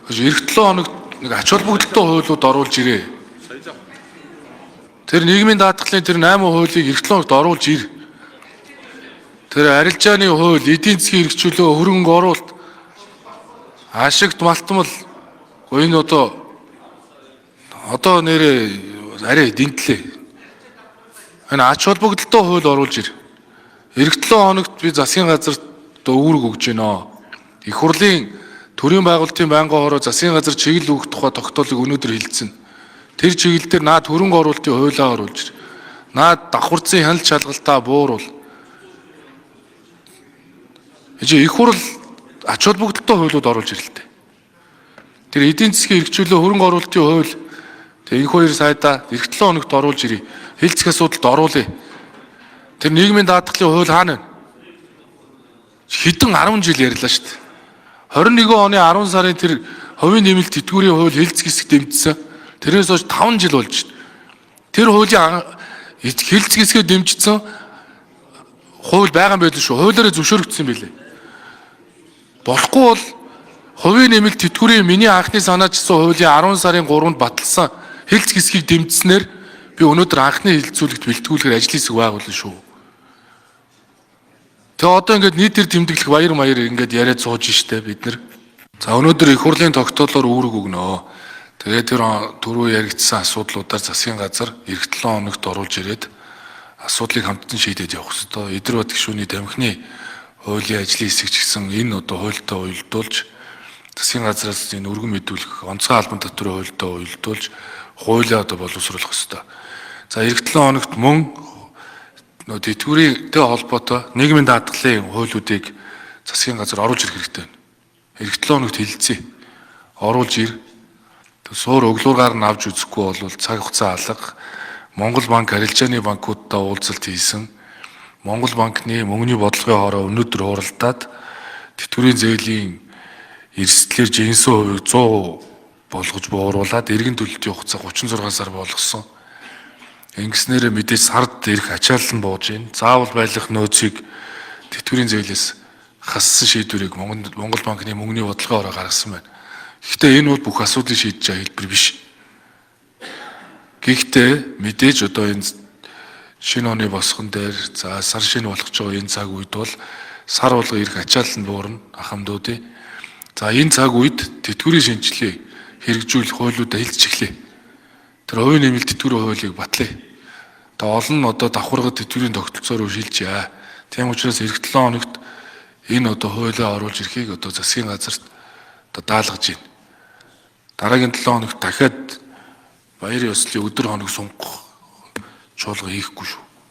Эх 7 хоногт нэг ач холбогдолтой хуулиуд оруулж ирээ. Тэр нийгмийн даатгалын тэр 8 хуулийг эх 7 хоногт оруулж ир. Тэр арилжааны хууль, эдийн засгийн хэрэгжүүлээ, хөрөнгө оруулалт, ашигт малтмал энэ одоо нэрээ арай дэнтлээ. Энэ ач холбогдолтой хууль оруулж ир. Эх 7 хоногт би засгийн газарт үүрэг өгж байна. Их хурлын төрийн байгуулалтын байнгын хороо засгийн газар чиглэл өгөх тухай тогтоолыг өнөөдөр хэлсэн. Тэр чиглэл дээр наад хөрөнгө оруулалтын хуулиа оруулж ир. Наад давхарцын хяналт шалгалтаа бууруул. Их хурл ач холбогдолтой хуулиуд оруулж ирэлтэй. Тэр эдийн засгийн хэрэгжүүлээ хөрөнгө оруулалтын хууль тэр энэ хоёр сайдаа эх 7 хоногт оруулж ирээ. Хэлцэх асуудалд оруулъя. Тэр нийгмийн даатгалын хууль хаана вэ? Хэдэн 10 жил ярьлаа шүү дээ. 21 оны 10 сарын тэр хувийн нэмэлт тэтгэврийн хууль хэлцэх хэсэг дэмжсэн. Тэрнээс хойш 5 жил болж шүү дээ. Тэр хуулийн хэлцэх хэсгээ дэмжсэн хууль байгаа юм байл шүү. Хуулиараа зөвшөөрөгдсөн байлээ. Болохгүй бол хувийн нэмэлт тэтгэврийн миний анхны санаачсан хуулийн 10 сарын 3-нд баталсан хэлцэх хэсгийг дэмжснээр би өнөөдөр анхны хэлэлцүүлэгт бэлтгүүлэхээр ажлын хэсэг байгуулна шүү. Тэгээ одоо ингээд нийтээр тэмдэглэх баяр ингээд яриад сууж штэ бид нар. За өнөөдөр их хурлын тогтоолоор үүрэг өгнө. Тэгээд тэр түрүү яригдсан асуудлуудаар засгийн газар эх 7 хоногт оруулж ирээд асуудлыг хамтдан шийдээд явах ёстой. Эдэр бат гишүүний тамхины хуулийн ажлын хэсэг ч гэсэн энэ хуультай уялдуулж засгийн газраас энэ өргөн мэдүүлэх онцгой албан татварын хуультай уялдуулж хуулиа боловсруулах ёстой. За эх 7 хоногт мөн тэтгэврийн холбоотой нийгмийн даатгалын хуулиудыг засгийн газар оруулж ирэх хэрэгтэй байна. Эх 7 хоногт хэлэлцээ. Оруулж ир. Суур өглөөргаар нь авч үзэхгүй бол цаг хугацаа алга. Монгол банк арилжааны банкудтай уулзалт хийсэн. Монгол банкны мөнгөний бодлогын хороо өнөөдөр хуралдаад тэтгэврийн зээлийн эрсдлээр жинсэн хувийг 100% болгож бууруулад эргэн төлөлтийн хугацаа 36 сар болгосон. Ингэснээр мэдээж сард ирэх ачаалал нь бууж байна. Заавал байлгах нөөцийг тэтгэврийн зээлээс хассан шийдвэрийг Монгол банкны мөнгөний бодлогын хороо гаргасан байна. Гэхдээ энэ бол бүх асуудлыг шийдэж байгаа хэлбэр биш. Гэхдээ мэдээж одоо энэ шинэ оны босгон дээр сар шинэ болох ч байгаа энэ цаг үед бол сар болго ирэх ачаалал нь буурна ахмадуудын. За энэ цаг үед тэтгэврийн шинжилгээ хэрэгжүүлэх хуулиудаа хэлж эхлэе. Тэр хувийн нэмэлт тэтгэврийн хуулийг батлая. Тэгээ олон одоо давхаргад тэтгэврийн тогтолцоороо шилжээ. Тийм учраас эх 7 хоногт энэ хуулиа оруулж ирэхийг засгийн газарт даалгаж байна. Дараагийн 7 хоногт дахиад баярын ёслолын өдөр хоног сунгах чуулга хийхгүй шүү.